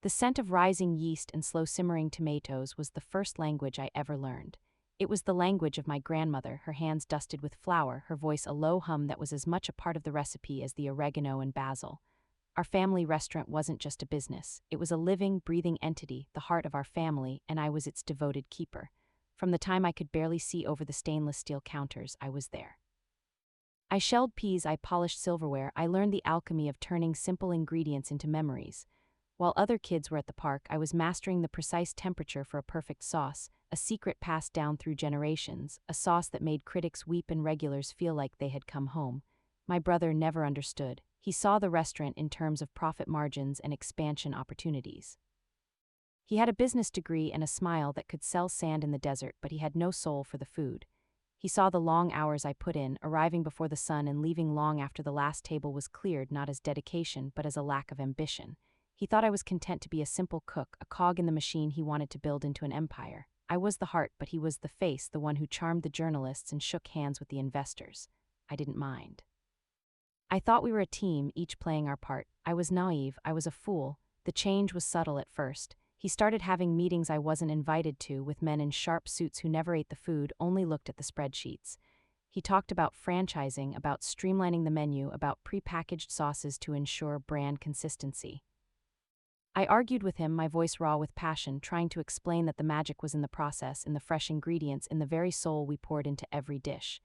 The scent of rising yeast and slow-simmering tomatoes was the first language I ever learned. It was the language of my grandmother, her hands dusted with flour, her voice a low hum that was as much a part of the recipe as the oregano and basil. Our family restaurant wasn't just a business. It was a living, breathing entity, the heart of our family, and I was its devoted keeper. From the time I could barely see over the stainless steel counters, I was there. I shelled peas, I polished silverware, I learned the alchemy of turning simple ingredients into memories. While other kids were at the park, I was mastering the precise temperature for a perfect sauce, a secret passed down through generations, a sauce that made critics weep and regulars feel like they had come home. My brother never understood. He saw the restaurant in terms of profit margins and expansion opportunities. He had a business degree and a smile that could sell sand in the desert, but he had no soul for the food. He saw the long hours I put in, arriving before the sun and leaving long after the last table was cleared, not as dedication but as a lack of ambition. He thought I was content to be a simple cook, a cog in the machine he wanted to build into an empire. I was the heart, but he was the face, the one who charmed the journalists and shook hands with the investors. I didn't mind. I thought we were a team, each playing our part. I was naive, I was a fool. The change was subtle at first. He started having meetings I wasn't invited to with men in sharp suits who never ate the food, only looked at the spreadsheets. He talked about franchising, about streamlining the menu, about prepackaged sauces to ensure brand consistency. I argued with him, my voice raw with passion, trying to explain that the magic was in the process, in the fresh ingredients, in the very soul we poured into every dish.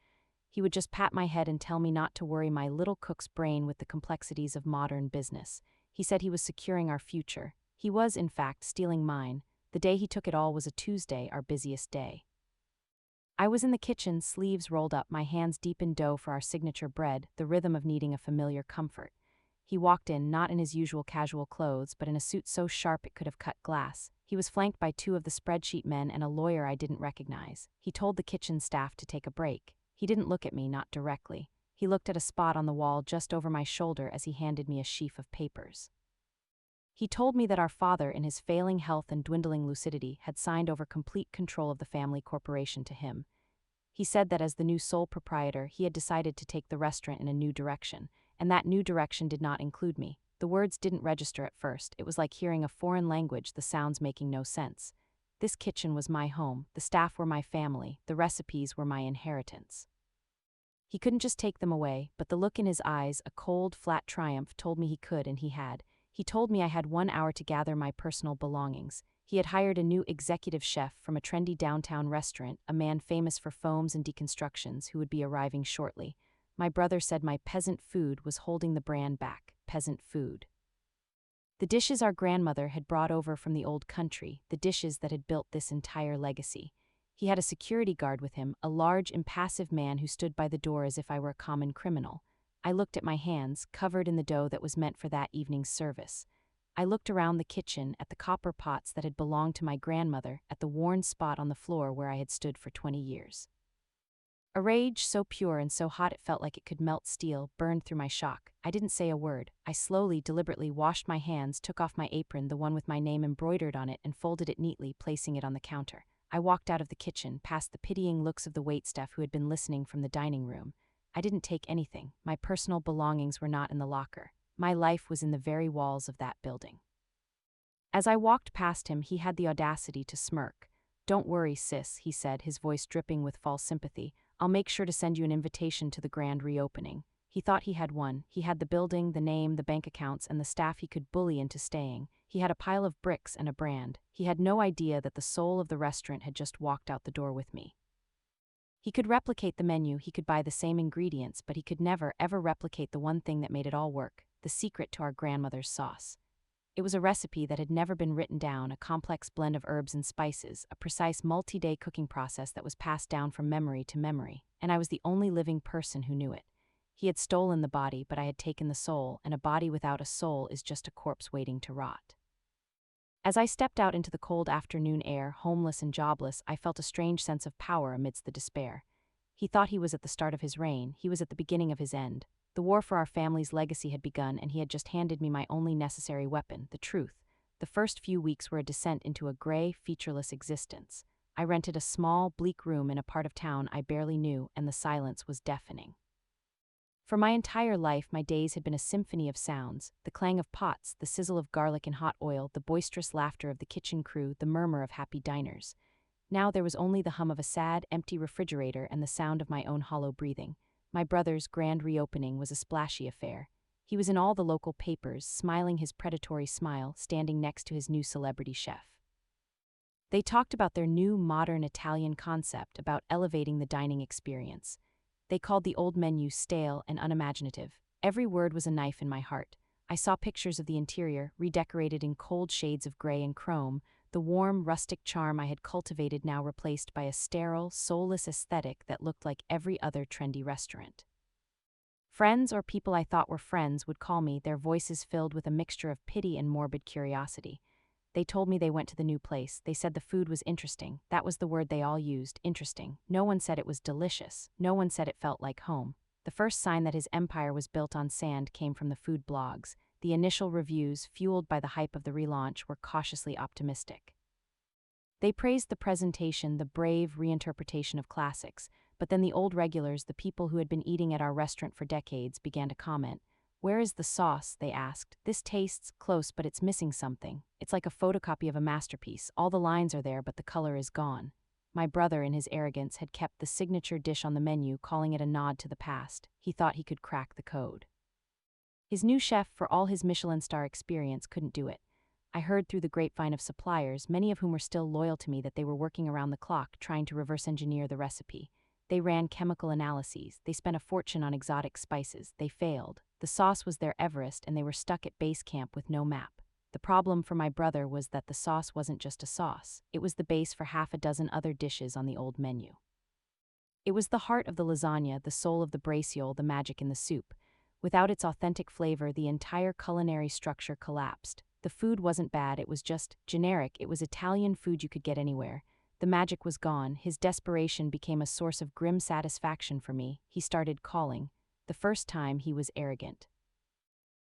He would just pat my head and tell me not to worry my little cook's brain with the complexities of modern business. He said he was securing our future. He was, in fact, stealing mine. The day he took it all was a Tuesday, our busiest day. I was in the kitchen, sleeves rolled up, my hands deep in dough for our signature bread, the rhythm of needing a familiar comfort. He walked in, not in his usual casual clothes, but in a suit so sharp it could have cut glass. He was flanked by two of the spreadsheet men and a lawyer I didn't recognize. He told the kitchen staff to take a break. He didn't look at me, not directly. He looked at a spot on the wall just over my shoulder as he handed me a sheaf of papers. He told me that our father, in his failing health and dwindling lucidity, had signed over complete control of the family corporation to him. He said that as the new sole proprietor, he had decided to take the restaurant in a new direction, and that new direction did not include me. The words didn't register at first. It was like hearing a foreign language, the sounds making no sense. This kitchen was my home, the staff were my family, the recipes were my inheritance. He couldn't just take them away, but the look in his eyes, a cold, flat triumph, told me he could, and he had. He told me I had 1 hour to gather my personal belongings. He had hired a new executive chef from a trendy downtown restaurant, a man famous for foams and deconstructions, who would be arriving shortly. My brother said my peasant food was holding the brand back. Peasant food. The dishes our grandmother had brought over from the old country, the dishes that had built this entire legacy. He had a security guard with him, a large, impassive man who stood by the door as if I were a common criminal. I looked at my hands, covered in the dough that was meant for that evening's service. I looked around the kitchen, at the copper pots that had belonged to my grandmother, at the worn spot on the floor where I had stood for 20 years. A rage so pure and so hot it felt like it could melt steel burned through my shock. I didn't say a word. I slowly, deliberately washed my hands, took off my apron, the one with my name embroidered on it, and folded it neatly, placing it on the counter. I walked out of the kitchen, past the pitying looks of the waitstaff who had been listening from the dining room. I didn't take anything. My personal belongings were not in the locker. My life was in the very walls of that building. As I walked past him, he had the audacity to smirk. "Don't worry, sis," he said, his voice dripping with false sympathy. "I'll make sure to send you an invitation to the grand reopening." He thought he had won. He had the building, the name, the bank accounts, and the staff he could bully into staying. He had a pile of bricks and a brand. He had no idea that the soul of the restaurant had just walked out the door with me. He could replicate the menu, he could buy the same ingredients, but he could never, ever replicate the one thing that made it all work, the secret to our grandmother's sauce. It was a recipe that had never been written down, a complex blend of herbs and spices, a precise multi-day cooking process that was passed down from memory to memory, and I was the only living person who knew it. He had stolen the body, but I had taken the soul, and a body without a soul is just a corpse waiting to rot. As I stepped out into the cold afternoon air, homeless and jobless, I felt a strange sense of power amidst the despair. He thought he was at the start of his reign, he was at the beginning of his end. The war for our family's legacy had begun, and he had just handed me my only necessary weapon, the truth. The first few weeks were a descent into a gray, featureless existence. I rented a small, bleak room in a part of town I barely knew, and the silence was deafening. For my entire life, my days had been a symphony of sounds: the clang of pots, the sizzle of garlic and hot oil, the boisterous laughter of the kitchen crew, the murmur of happy diners. Now there was only the hum of a sad, empty refrigerator and the sound of my own hollow breathing. My brother's grand reopening was a splashy affair. He was in all the local papers, smiling his predatory smile, standing next to his new celebrity chef. They talked about their new modern Italian concept, about elevating the dining experience. They called the old menu stale and unimaginative. Every word was a knife in my heart. I saw pictures of the interior, redecorated in cold shades of gray and chrome, the warm, rustic charm I had cultivated now replaced by a sterile, soulless aesthetic that looked like every other trendy restaurant. Friends, or people I thought were friends, would call me, their voices filled with a mixture of pity and morbid curiosity. They told me they went to the new place. They said the food was interesting. That was the word they all used, interesting. No one said it was delicious. No one said it felt like home. The first sign that his empire was built on sand came from the food blogs. The initial reviews, fueled by the hype of the relaunch, were cautiously optimistic. They praised the presentation, the brave reinterpretation of classics, but then the old regulars, the people who had been eating at our restaurant for decades, began to comment. "Where is the sauce?" they asked. "This tastes close, but it's missing something. It's like a photocopy of a masterpiece. All the lines are there, but the color is gone." My brother, in his arrogance, had kept the signature dish on the menu, calling it a nod to the past. He thought he could crack the code. His new chef, for all his Michelin star experience, couldn't do it. I heard through the grapevine of suppliers, many of whom were still loyal to me, that they were working around the clock trying to reverse engineer the recipe. They ran chemical analyses, they spent a fortune on exotic spices, they failed. The sauce was their Everest and they were stuck at base camp with no map. The problem for my brother was that the sauce wasn't just a sauce, it was the base for half a dozen other dishes on the old menu. It was the heart of the lasagna, the soul of the braciole, the magic in the soup. Without its authentic flavor, the entire culinary structure collapsed. The food wasn't bad, it was just generic. It was Italian food you could get anywhere. The magic was gone. His desperation became a source of grim satisfaction for me. He started calling. The first time, he was arrogant.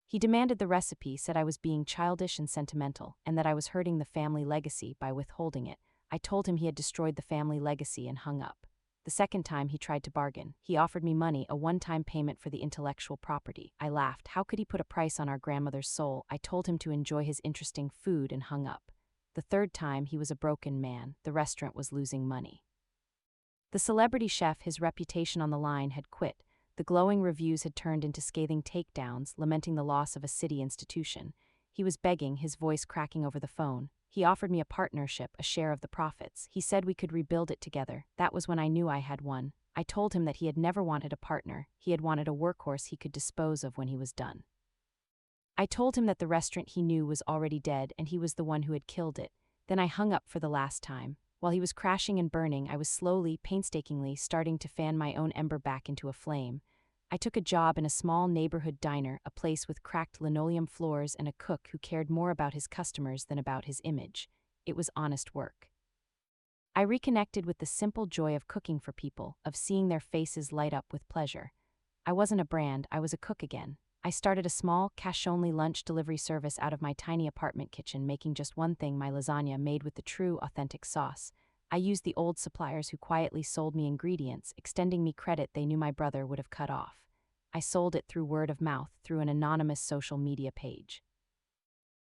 He demanded the recipe, said I was being childish and sentimental, and that I was hurting the family legacy by withholding it. I told him he had destroyed the family legacy and hung up. The second time, he tried to bargain. He offered me money, a one-time payment for the intellectual property. I laughed. How could he put a price on our grandmother's soul? I told him to enjoy his interesting food and hung up. The third time, he was a broken man. The restaurant was losing money. The celebrity chef, his reputation on the line, had quit. The glowing reviews had turned into scathing takedowns, lamenting the loss of a city institution. He was begging, his voice cracking over the phone. He offered me a partnership, a share of the profits. He said we could rebuild it together. That was when I knew I had won. I told him that he had never wanted a partner. He had wanted a workhorse he could dispose of when he was done. I told him that the restaurant he knew was already dead and he was the one who had killed it. Then I hung up for the last time. While he was crashing and burning, I was slowly, painstakingly starting to fan my own ember back into a flame. I took a job in a small neighborhood diner, a place with cracked linoleum floors and a cook who cared more about his customers than about his image. It was honest work. I reconnected with the simple joy of cooking for people, of seeing their faces light up with pleasure. I wasn't a brand, I was a cook again. I started a small, cash-only lunch delivery service out of my tiny apartment kitchen, making just one thing: my lasagna made with the true, authentic sauce. I used the old suppliers who quietly sold me ingredients, extending me credit they knew my brother would have cut off. I sold it through word of mouth, through an anonymous social media page.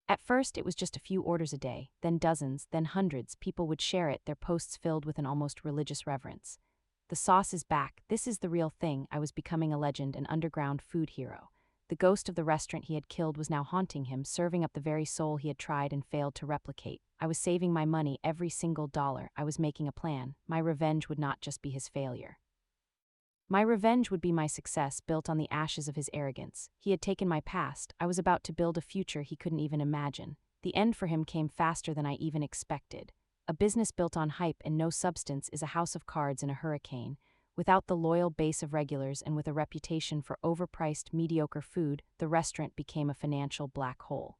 At first, it was just a few orders a day, then dozens, then hundreds. People would share it, their posts filled with an almost religious reverence. The sauce is back. This is the real thing. I was becoming a legend, an underground food hero. The ghost of the restaurant he had killed was now haunting him, serving up the very soul he had tried and failed to replicate. I was saving my money, every single dollar. I was making a plan. My revenge would not just be his failure. My revenge would be my success, built on the ashes of his arrogance. He had taken my past. I was about to build a future he couldn't even imagine. The end for him came faster than I even expected. A business built on hype and no substance is a house of cards in a hurricane. Without the loyal base of regulars and with a reputation for overpriced, mediocre food, the restaurant became a financial black hole.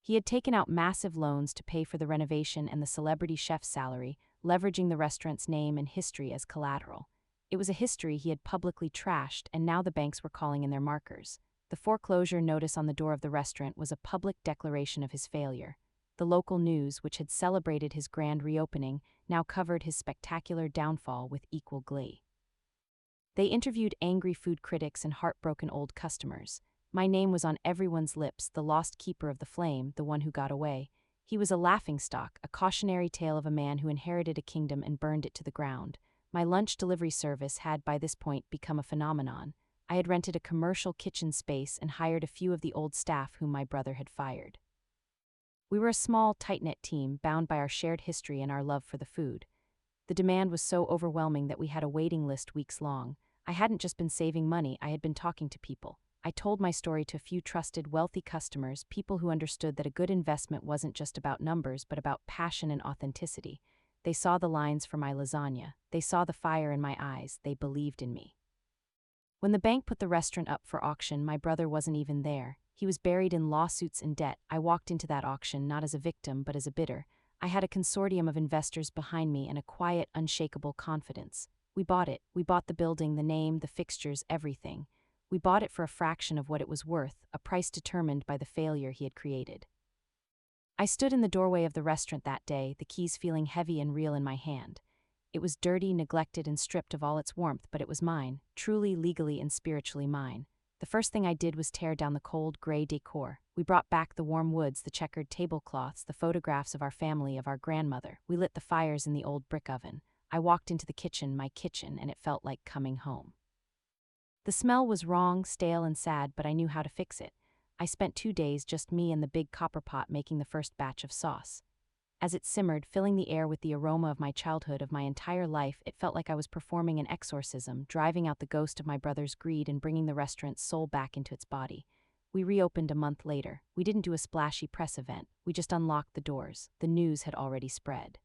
He had taken out massive loans to pay for the renovation and the celebrity chef's salary, leveraging the restaurant's name and history as collateral. It was a history he had publicly trashed, and now the banks were calling in their markers. The foreclosure notice on the door of the restaurant was a public declaration of his failure. The local news, which had celebrated his grand reopening, now covered his spectacular downfall with equal glee. They interviewed angry food critics and heartbroken old customers. My name was on everyone's lips, the lost keeper of the flame, the one who got away. He was a laughingstock, a cautionary tale of a man who inherited a kingdom and burned it to the ground. My lunch delivery service had by this point become a phenomenon. I had rented a commercial kitchen space and hired a few of the old staff whom my brother had fired. We were a small, tight-knit team, bound by our shared history and our love for the food. The demand was so overwhelming that we had a waiting list weeks long. I hadn't just been saving money, I had been talking to people. I told my story to a few trusted, wealthy customers, people who understood that a good investment wasn't just about numbers, but about passion and authenticity. They saw the lines for my lasagna. They saw the fire in my eyes. They believed in me. When the bank put the restaurant up for auction, my brother wasn't even there. He was buried in lawsuits and debt. I walked into that auction not as a victim, but as a bidder. I had a consortium of investors behind me and a quiet, unshakable confidence. We bought it. We bought the building, the name, the fixtures, everything. We bought it for a fraction of what it was worth, a price determined by the failure he had created. I stood in the doorway of the restaurant that day, the keys feeling heavy and real in my hand. It was dirty, neglected, and stripped of all its warmth, but it was mine, truly, legally, and spiritually mine. The first thing I did was tear down the cold, gray decor. We brought back the warm woods, the checkered tablecloths, the photographs of our family, of our grandmother. We lit the fires in the old brick oven. I walked into the kitchen, my kitchen, and it felt like coming home. The smell was wrong, stale, and sad, but I knew how to fix it. I spent 2 days, just me and the big copper pot, making the first batch of sauce. As it simmered, filling the air with the aroma of my childhood, of my entire life, it felt like I was performing an exorcism, driving out the ghost of my brother's greed and bringing the restaurant's soul back into its body. We reopened a month later. We didn't do a splashy press event. We just unlocked the doors. The news had already spread.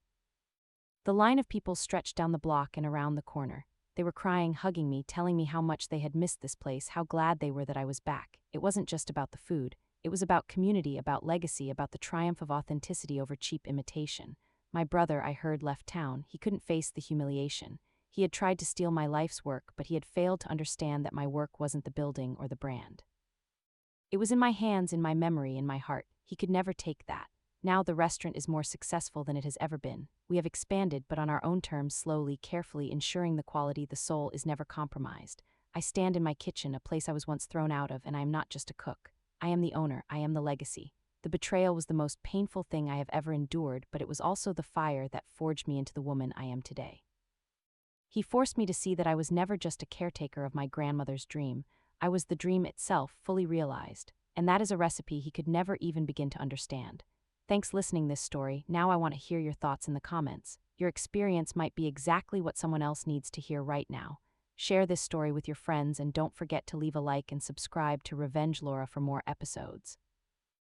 The line of people stretched down the block and around the corner. They were crying, hugging me, telling me how much they had missed this place, how glad they were that I was back. It wasn't just about the food. It was about community, about legacy, about the triumph of authenticity over cheap imitation. My brother, I heard, left town. He couldn't face the humiliation. He had tried to steal my life's work, but he had failed to understand that my work wasn't the building or the brand. It was in my hands, in my memory, in my heart. He could never take that. Now the restaurant is more successful than it has ever been. We have expanded, but on our own terms, slowly, carefully, ensuring the quality, the soul, is never compromised. I stand in my kitchen, a place I was once thrown out of, and I am not just a cook. I am the owner. I am the legacy. The betrayal was the most painful thing I have ever endured, but it was also the fire that forged me into the woman I am today. He forced me to see that I was never just a caretaker of my grandmother's dream. I was the dream itself, fully realized. And that is a recipe he could never even begin to understand. Thanks listening this story. Now I want to hear your thoughts in the comments. Your experience might be exactly what someone else needs to hear right now. Share this story with your friends and don't forget to leave a like and subscribe to Revenge Laura for more episodes.